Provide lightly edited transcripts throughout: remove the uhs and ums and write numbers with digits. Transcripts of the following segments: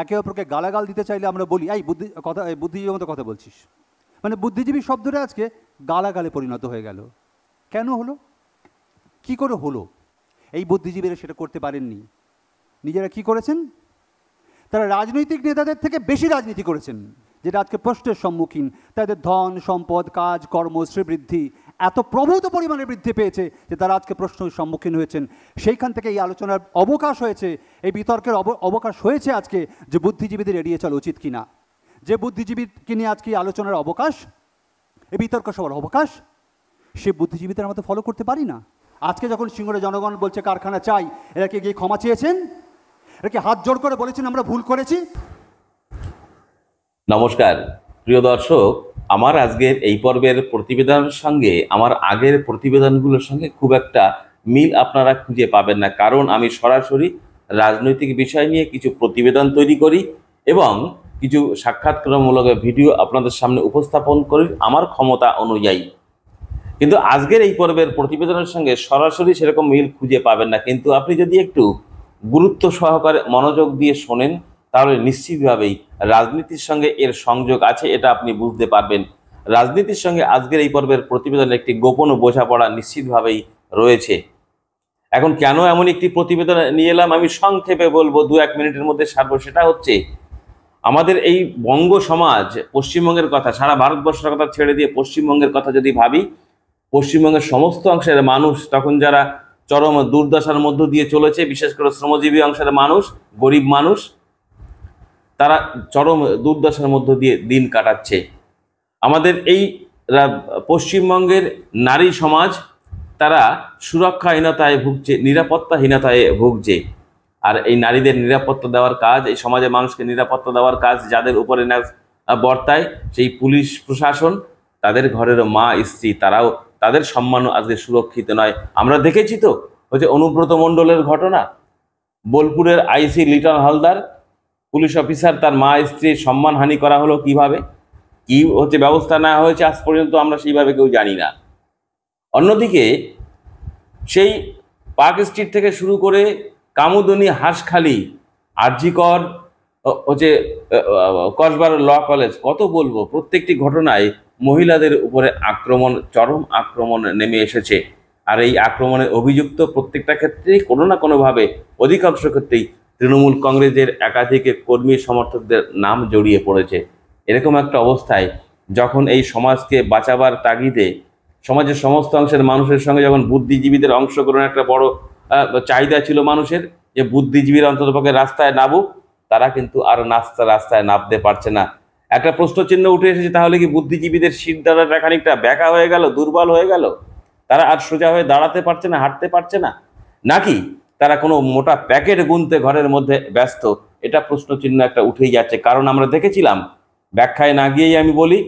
একে অপরকে গালাগাল দিতে চাইলে আমরা বলি এই বুদ্ধিজীবীর মতো কথা বলছিস। মানে বুদ্ধিজীবী শব্দটা আজকে গালাগালে পরিণত হয়ে গেল। কেন হলো? কি করে হলো? এই বুদ্ধিজীবীরা সেটা করতে পারেননি। নিজেরা কি করেছেন? তারা রাজনৈতিক নেতাদের থেকে বেশি রাজনীতি করেছেন, যেটা আজকে প্রশ্নের সম্মুখীন। তাদের ধন সম্পদ কাজ কর্ম শ্রীবৃদ্ধি এত প্রভূত পরিমাণে বৃদ্ধি পেয়েছে যে তারা আজকে প্রশ্নের সম্মুখীন হয়েছেন। সেইখান থেকে এই আলোচনার অবকাশ হয়েছে, এই বিতর্কের অবকাশ হয়েছে আজকে, যে বুদ্ধিজীবীদের এড়িয়ে চলা উচিত কিনা। যে বুদ্ধিজীবীকে নিয়ে আজকে এই আলোচনার অবকাশ, এই বিতর্ক সবার অবকাশ, সে বুদ্ধিজীবীদের আমরা তো ফলো করতে পারি না। আজকে যখন সিঙ্গুরের জনগণ বলছে কারখানা চাই, এরা কি গিয়ে ক্ষমা চেয়েছেন? এরা কি হাত জোড় করে বলেছেন আমরা ভুল করেছি? নমস্কার প্রিয় দর্শক, আমার আজকের এই পর্বের প্রতিবেদনের সঙ্গে আমার আগের প্রতিবেদনগুলোর সঙ্গে খুব একটা মিল আপনারা খুঁজে পাবেন না, কারণ আমি সরাসরি রাজনৈতিক বিষয় নিয়ে কিছু প্রতিবেদন তৈরি করি এবং কিছু সাক্ষাৎকারমূলক ভিডিও আপনাদের সামনে উপস্থাপন করি আমার ক্ষমতা অনুযায়ী। কিন্তু আজকের এই পর্বের প্রতিবেদনের সঙ্গে সরাসরি সেরকম মিল খুঁজে পাবেন না, কিন্তু আপনি যদি একটু গুরুত্ব সহকারে মনোযোগ দিয়ে শোনেন তাহলে নিশ্চিতভাবেই রাজনীতির সঙ্গে এর সংযোগ আছে, এটা আপনি বুঝতে পারবেন। রাজনীতির সঙ্গে আজকের এই পর্বের প্রতিবেদনে একটি গোপন বোঝাপড়া নিশ্চিতভাবেই রয়েছে। এখন কেন এমন একটি প্রতিবেদন নিয়ে এলাম আমি সংক্ষেপে বলবো, 2-1 মিনিটের মধ্যে সারবো। সেটা হচ্ছে আমাদের এই বঙ্গ সমাজ, পশ্চিমবঙ্গের কথা, সারা ভারতবর্ষের কথা ছেড়ে দিয়ে পশ্চিমবঙ্গের কথা যদি ভাবি, পশ্চিমবঙ্গের সমস্ত অংশের মানুষ তখন যারা চরম দুর্দশার মধ্য দিয়ে চলেছে, বিশেষ করে শ্রমজীবী অংশের মানুষ, গরিব মানুষ, তারা চরম দুর্দশার মধ্য দিয়ে দিন কাটাচ্ছে। আমাদের এই পশ্চিমবঙ্গের নারী সমাজ তারা সুরক্ষাহীনতায় ভুগছে, নিরাপত্তাহীনতায় ভুগছে। আর এই নারীদের নিরাপত্তা দেওয়ার কাজ, এই সমাজের মানুষকে নিরাপত্তা দেওয়ার কাজ যাদের উপরে বর্তায়, সেই পুলিশ প্রশাসন, তাদের ঘরের মা স্ত্রী, তারাও, তাদের সম্মানও আজকে সুরক্ষিত নয়। আমরা দেখেছি তো হচ্ছে অনুব্রত মণ্ডলের ঘটনা, বোলপুরের আইসি লিটন হালদার পুলিশ অফিসার, তার মা স্ত্রীর সম্মানহানি করা হলো কিভাবে, কি হচ্ছে ব্যবস্থা নেওয়া হয়েছে আজ পর্যন্ত আমরা সেইভাবে কেউ জানি না। অন্যদিকে সেই পার্ক স্ট্রিট থেকে শুরু করে কামুদনী, হাঁসখালি, আরজিকর, হচ্ছে কসবার ল কলেজ, কত বলবো, প্রত্যেকটি ঘটনায় মহিলাদের উপরে আক্রমণ, চরম আক্রমণ নেমে এসেছে। আর এই আক্রমণের অভিযুক্ত প্রত্যেকটা ক্ষেত্রেই কোনো না কোনোভাবে, অধিকাংশ ক্ষেত্রেই তৃণমূল কংগ্রেসের একাধিক কর্মী সমর্থকদের নাম জড়িয়ে পড়েছে। এরকম একটা অবস্থায় যখন এই সমাজকে বাঁচাবার তাগিদে সমাজের সমস্ত অংশের মানুষের সঙ্গে যখন বুদ্ধিজীবীদের অংশগ্রহণের একটা বড় চাহিদা ছিল মানুষের, যে বুদ্ধিজীবীরা অন্ততপক্ষে রাস্তায় নামুক, তারা কিন্তু আর রাস্তায় নামতে পারছে না। একটা প্রশ্নচিহ্ন উঠে এসেছে, তাহলে কি বুদ্ধিজীবীদের শিরদাঁড়াটা খানিকটা ব্যাকা হয়ে গেল, দুর্বল হয়ে গেল, তারা আর সোজা হয়ে দাঁড়াতে পারছে না, হাঁটতে পারছে না, নাকি তারা কোনো মোটা প্যাকেট গুনতে ঘরের মধ্যে ব্যস্ত? এটা প্রশ্নচিহ্ন একটা উঠেই যাচ্ছে। কারণ আমরা দেখেছিলাম, ব্যাখ্যায় না গিয়েই আমি বলি,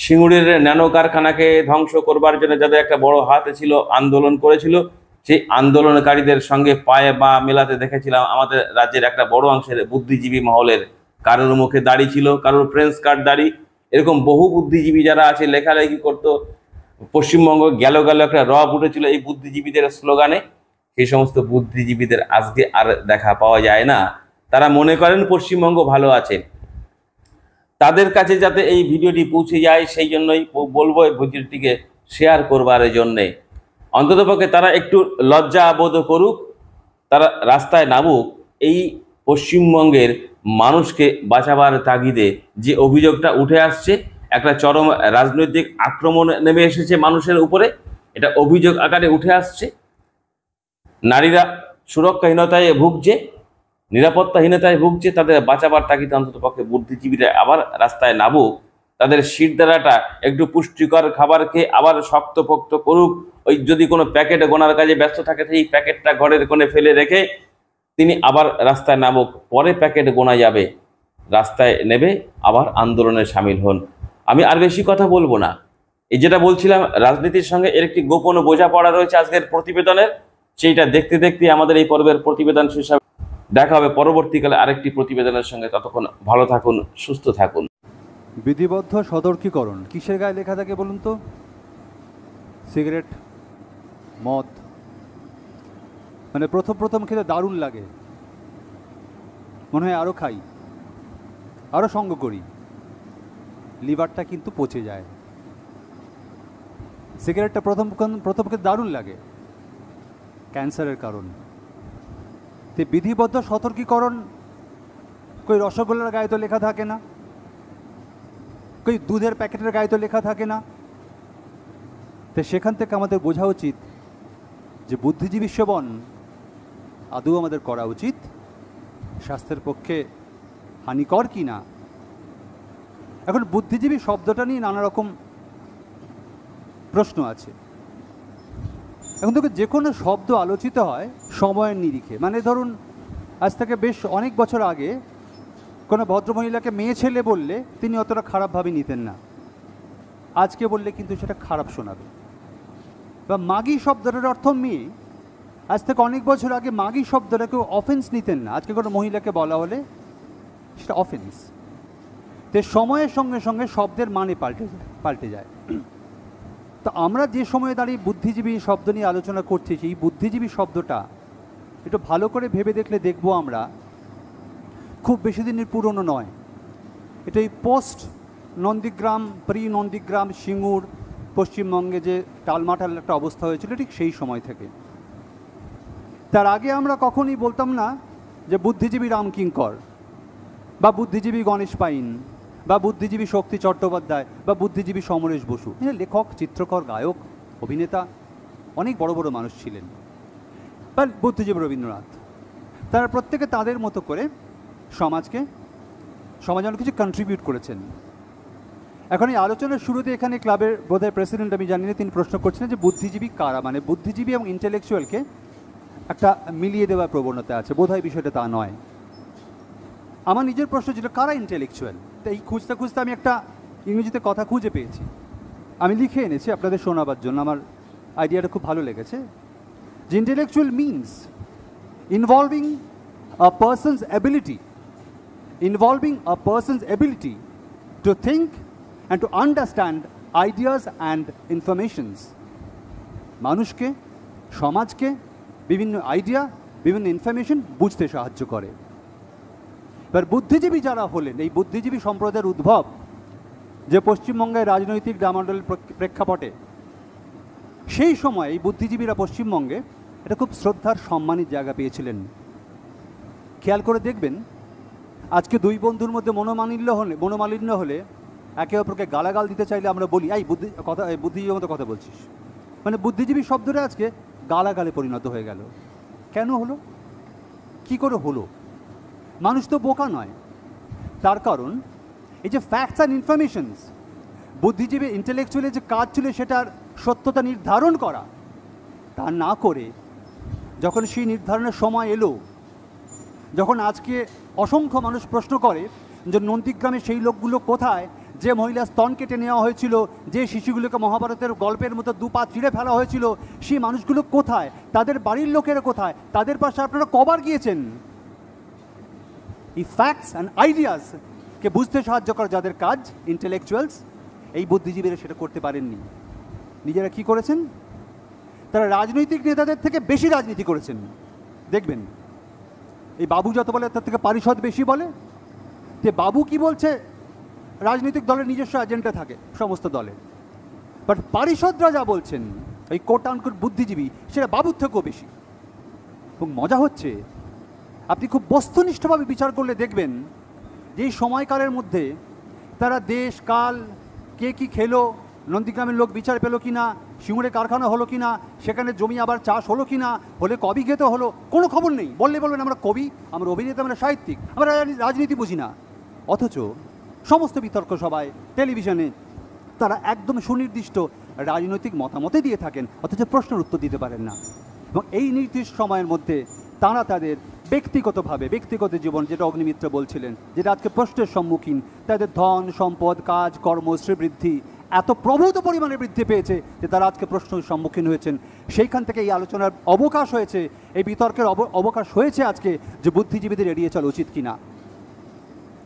সিঙ্গুরের ন্যানো কারখানাকে ধ্বংস করবার জন্য যাদের একটা বড় হাতে ছিল, আন্দোলন করেছিল, সেই আন্দোলনকারীদের সঙ্গে পায়ে পা মেলাতে দেখেছিলাম আমাদের রাজ্যের একটা বড় অংশের বুদ্ধিজীবী মহলের। কারোর মুখে দাড়ি ছিল, কারোর ফ্রেঞ্চ কাট দাড়ি, এরকম বহু বুদ্ধিজীবী যারা আছে লেখালেখি করতো। পশ্চিমবঙ্গ গেল গেল একটা রব উঠেছিল এই বুদ্ধিজীবীদের স্লোগানে। সেই সমস্ত বুদ্ধিজীবীদের আজকে আর দেখা পাওয়া যায় না। তারা মনে করেন পশ্চিমবঙ্গ ভালো আছে। তাদের কাছে যাতে এই ভিডিওটি পৌঁছে যায় সেই জন্যই বলবো এই ভিডিওটিকে শেয়ার করবার জন্যে। অন্ততপক্ষে তারা একটু লজ্জা বোধ করুক, তারা রাস্তায় নামুক, এই পশ্চিমবঙ্গের মানুষকে বাঁচাবার তাগিদে যে অভিযোগটা উঠে আসছে, একটা চরম রাজনৈতিক আক্রমণ নেমে এসেছে মানুষের উপরে, এটা অভিযোগ আকারে উঠে আসছে। নারীরা সুরক্ষাহীনতায় ভুগছে, নিরাপত্তাহীনতায় ভুগছে, তাদের বাঁচাবার তাগিদে অন্ততপক্ষে বুদ্ধিজীবীরা আবার রাস্তায় নামুক, তাদের শিরদাঁড়াটা একটু পুষ্টিকর খাবার খেয়ে আবার শক্তপোক্ত করুক। ওই যদি কোনো প্যাকেট গোনার কাজে ব্যস্ত থাকে, সেই প্যাকেটটা ঘরের কোণে ফেলে রেখে তিনি আবার রাস্তায় নামুক, পরে প্যাকেট গোনা যাবে, রাস্তায় নেবে আবার আন্দোলনে সামিল হন। আমি আর বেশি কথা বলবো না। এই যেটা বলছিলাম, রাজনীতির সঙ্গে এর একটি গোপন বোঝাপড়া রয়েছে আজকের প্রতিবেদনের, সেইটা দেখতে দেখতে আমাদের এই পর্বের প্রতিবেদন শেষ হবে। দেখা হবে পরবর্তীকালে আরেকটি প্রতিবেদনের সঙ্গে। ততক্ষণ ভালো থাকুন, সুস্থ থাকুন। বিধিবদ্ধ সতর্কীকরণ কিসের গায়ে লেখা থাকে বলুন তো? সিগারেট, মদ, মানে প্রথম খেতে দারুণ লাগে, মনে হয় আরও খাই, আরও সঙ্গ করি, লিভারটা কিন্তু পচে যায়। সিগারেটটা প্রথমকে দারুণ লাগে, ক্যান্সারের কারণ। তে বিধিবদ্ধ সতর্কীকরণ কই রসগোল্লার গায়ে তো লেখা থাকে না, কই দুধের প্যাকেটের গায়ে তো লেখা থাকে না। তো সেখান থেকে আমাদের বোঝা উচিত যে বুদ্ধিজীবী সেবন আদৌ আমাদের করা উচিত, স্বাস্থ্যের পক্ষে হানিকর কি না। এখন বুদ্ধিজীবী শব্দটা নিয়ে নানা রকম প্রশ্ন আছে। এখন দেখো, যে কোনো শব্দ আলোচিত হয় সময়ের নিরিখে। মানে ধরুন, আজ থেকে বেশ অনেক বছর আগে কোনো ভদ্রমহিলাকে মেয়ে ছেলে বললে তিনি অতটা খারাপভাবে নিতেন না, আজকে বললে কিন্তু সেটা খারাপ শোনাবে। বা মাগি শব্দটার অর্থ মেয়ে, আজ থেকে অনেক বছর আগে মাগি শব্দটা কেউ অফেন্স নিতেন না, আজকে কোনো মহিলাকে বলা হলে সেটা অফেন্স। তো সময়ের সঙ্গে সঙ্গে শব্দের মানে পাল্টে যায়। তো আমরা যে সময়ে দাঁড়িয়ে বুদ্ধিজীবী শব্দ নিয়ে আলোচনা করছি, সেই বুদ্ধিজীবী শব্দটা একটু ভালো করে ভেবে দেখলে দেখবো আমরা খুব বেশি দিনের পুরনো নয়। এটা এই পোস্ট নন্দীগ্রাম, প্রি নন্দীগ্রাম, সিঙ্গুর পশ্চিমবঙ্গে যে টালমাটাল একটা অবস্থা হয়েছিল, ঠিক সেই সময় থেকে। তার আগে আমরা কখনই বলতাম না যে বুদ্ধিজীবী রামকিঙ্কর বা বুদ্ধিজীবী গণেশ পাইন বা বুদ্ধিজীবী শক্তি চট্টোপাধ্যায় বা বুদ্ধিজীবী সমরেশ বসু। লেখক, চিত্রকর, গায়ক, অভিনেতা, অনেক বড় বড় মানুষ ছিলেন। বা বুদ্ধিজীবী রবীন্দ্রনাথ, তারা প্রত্যেকে তাদের মতো করে সমাজে অনেক কিছু কন্ট্রিবিউট করেছেন। এখন এই আলোচনার শুরুতে এখানে ক্লাবের বোধহয় প্রেসিডেন্ট, আমি জানি না, তিনি প্রশ্ন করছিলেন যে বুদ্ধিজীবী কারা, মানে বুদ্ধিজীবী এবং ইন্টেলেকচুয়ালকে একটা মিলিয়ে দেওয়ার প্রবণতা আছে। বোধহয় বিষয়টা তা নয়। আমার নিজের প্রশ্ন ছিল কারা ইন্টেলেকচুয়াল। তো এই খুঁজতে খুঁজতে আমি একটা ইংরেজিতে কথা খুঁজে পেয়েছি, আমি লিখে এনেছি আপনাদের শোনাবার জন্য। আমার আইডিয়াটা খুব ভালো লেগেছে। যে intellectual means involving a person's ability to think and to understand ideas and informations. মানুষকে, সমাজকে বিভিন্ন আইডিয়া, বিভিন্ন ইনফরমেশন বুঝতে সাহায্য করে। এবার বুদ্ধিজীবী যারা হলেন, এই বুদ্ধিজীবী সম্প্রদায়ের উদ্ভব যে পশ্চিমবঙ্গের রাজনৈতিক ডামাডোল প্রেক্ষাপটে, সেই সময় এই বুদ্ধিজীবীরা পশ্চিমবঙ্গে এটা খুব শ্রদ্ধার সম্মানের জায়গা পেয়েছিলেন। খেয়াল করে দেখবেন, আজকে দুই বন্ধুর মধ্যে মনোমালিন্য হলে একে অপরকে গালাগাল দিতে চাইলে আমরা বলি এই বুদ্ধিজীবীর মতো কথা বলছিস। মানে বুদ্ধিজীবী শব্দটা আজকে গালাগালে পরিণত হয়ে গেল। কেন হলো? কি করে হলো? মানুষ তো বোকা নয়। তার কারণ এই যে ফ্যাক্টস অ্যান্ড ইনফরমেশনস, বুদ্ধিজীবী ইন্টেলেকচুয়ালের যে কাজ ছিল সেটার সত্যতা নির্ধারণ করা, তা না করে যখন সেই নির্ধারণের সময় এলো, যখন আজকে অসংখ্য মানুষ প্রশ্ন করে যে নন্দীগ্রামে সেই লোকগুলো কোথায়, যে মহিলা স্তন কেটে নেওয়া হয়েছিল, যে শিশুগুলোকে মহাভারতের গল্পের মতো দুপা চিড়ে ফেলা হয়েছিল, সেই মানুষগুলো কোথায়, তাদের বাড়ির লোকেরা কোথায়, তাদের পাশে আপনারা কবার গিয়েছেন? এই ফ্যাক্টস অ্যান্ড আইডিয়াসকে বুঝতে সাহায্য করা যাদের কাজ, ইন্টেলেকচুয়ালস, এই বুদ্ধিজীবীরা সেটা করতে পারেননি। নিজেরা কি করেছেন? তারা রাজনৈতিক নেতাদের থেকে বেশি রাজনীতি করেছেন। দেখবেন, এই বাবু যত বলে তার থেকে পারিষদ বেশি বলে। যে বাবু কি বলছে, রাজনৈতিক দলের নিজস্ব এজেন্ডা থাকে সমস্ত দলের, বাট পারিষদরা যা বলছেন, এই কোট আনকোট বুদ্ধিজীবী, সেটা বাবুর থেকেও বেশি। এবং মজা হচ্ছে, আপনি খুব বস্তুনিষ্ঠভাবে বিচার করলে দেখবেন যে এই সময়কালের মধ্যে তারা দেশ কাল, কে কি খেলো, নন্দীগ্রামের লোক বিচার পেলো কি না, সিঙ্গুরে কারখানা হলো কি না, সেখানে জমি আবার চাষ হলো কি না, হলে কবি খেতে হলো, কোনো খবর নেই। বললে বলবেন আমরা কবি, আমরা অভিনেতা, আমরা সাহিত্যিক, আমরা রাজনীতি বুঝি না। অথচ সমস্ত বিতর্ক সভায়, টেলিভিশনে তারা একদম সুনির্দিষ্ট রাজনৈতিক মতামতে দিয়ে থাকেন, অথচ প্রশ্নের উত্তর দিতে পারেন না। এবং এই নির্দিষ্ট সময়ের মধ্যে তারা তাদের ব্যক্তিগতভাবে, ব্যক্তিগত জীবন, যেটা অগ্নিমিত্র বলছিলেন, যেটা আজকে প্রশ্নের সম্মুখীন, তাদের ধন সম্পদ, কাজ কর্ম, শ্রীবৃদ্ধি এত প্রভূত পরিমাণে বৃদ্ধি পেয়েছে যে তারা আজকে প্রশ্নের সম্মুখীন হয়েছেন। সেইখান থেকে এই আলোচনার অবকাশ হয়েছে, এই বিতর্কের অবকাশ হয়েছে আজকে, যে বুদ্ধিজীবীদের এড়িয়ে চলা উচিত কিনা।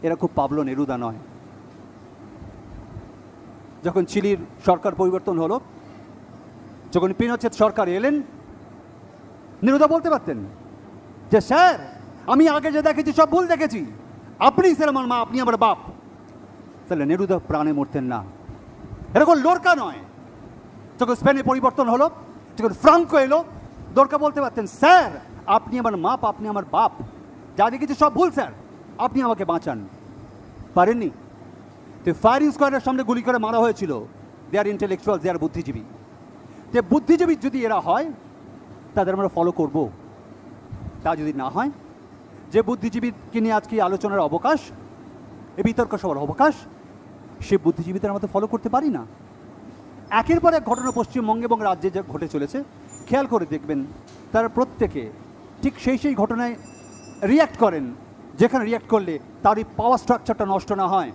এরা খুব পাবলো নেরুদা নয়। যখন চিলির সরকার পরিবর্তন হলো, যখন পিনোচেত সরকার এলেন, নেরুদা বলতে পারতেন যে স্যার আমি আগে যে দেখেছি সব ভুল দেখেছি, আপনি স্যার আমার মা, আপনি আমার বাপ। তাহলে নেরুদা প্রাণে মরতেন না। এরকম লোরকা নয়। যখন স্পেনে পরিবর্তন হলো, যখন ফ্রাঙ্কো এলো, লোরকা বলতে পারতেন স্যার আপনি আমার মা, আপনি আমার বাপ, যা দেখেছি সব ভুল স্যার, আপনি আমাকে বাঁচান। পারেননি। তো ফায়ারিং স্কোয়াডের সামনে গুলি করে মারা হয়েছিল। দে আর ইন্টেলেকচুয়াল, দে আর বুদ্ধিজীবী। যে বুদ্ধিজীবী যদি এরা হয় তাদের আমরা ফলো করব। তা যদি না হয়, যে বুদ্ধিজীবীকে নিয়ে আজকে আলোচনার অবকাশ, এ বিতর্ক সবার অবকাশ, সে বুদ্ধিজীবীদের আমরা ফলো করতে পারি না। একের পর এক ঘটনা পশ্চিমবঙ্গে এবং রাজ্যে যে ঘটে চলেছে, খেয়াল করে দেখবেন তারা প্রত্যেকে ঠিক সেই ঘটনায় রিয়্যাক্ট করেন, যেখানে রিয়্যাক্ট করলে তার এই পাওয়ার স্ট্রাকচারটা নষ্ট না হয়।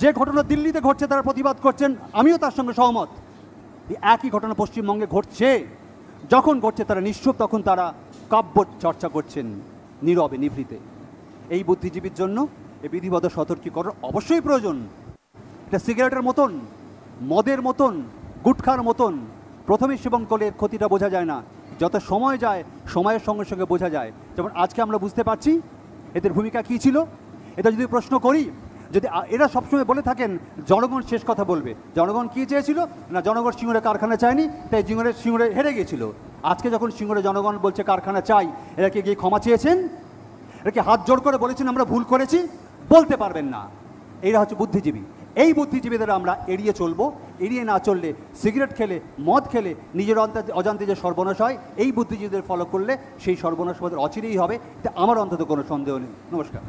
যে ঘটনা দিল্লিতে ঘটছে তারা প্রতিবাদ করছেন, আমিও তার সঙ্গে সহমত। একই ঘটনা পশ্চিমবঙ্গে ঘটছে, যখন ঘটছে তারা নিশ্চুপ, তখন তারা কাব্য চর্চা করছেন নীরবে নিভৃতে। এই বুদ্ধিজীবীর জন্য এই বিধিবদ্ধ সতর্কীকরণ অবশ্যই প্রয়োজন। এটা সিগারেটের মতন, মদের মতন, গুটখার মতন। প্রথমে সেবন করলে এর ক্ষতিটা বোঝা যায় না, যত সময় যায় সময়ের সঙ্গে সঙ্গে বোঝা যায়। যেমন আজকে আমরা বুঝতে পারছি এদের ভূমিকা কী ছিল। এটা যদি প্রশ্ন করি, যদি এরা সবসময় বলে থাকেন জনগণ শেষ কথা বলবে, জনগণ কী চেয়েছিল না, জনগণ সিঙ্গুরে কারখানা চায়নি, তাই সিঙ্গুরে হেরে গিয়েছিল। আজকে যখন সিঙ্গুরে জনগণ বলছে কারখানা চাই, এরা কি গিয়ে ক্ষমা চেয়েছেন? এরা কি হাত জোড় করে বলেছেন আমরা ভুল করেছি? বলতে পারবেন না। এরা হচ্ছে বুদ্ধিজীবী। এই বুদ্ধিজীবীদের আমরা এড়িয়ে চলবো। এড়িয়ে না চললে, সিগারেট খেলে, মদ খেলে নিজের অজান্তে যে সর্বনাশ হয়, এই বুদ্ধিজীবীদের ফলো করলে সেই সর্বনাশ আমাদের অচিরেই হবে। তা আমার অন্তত কোনো সন্দেহ নেই। নমস্কার।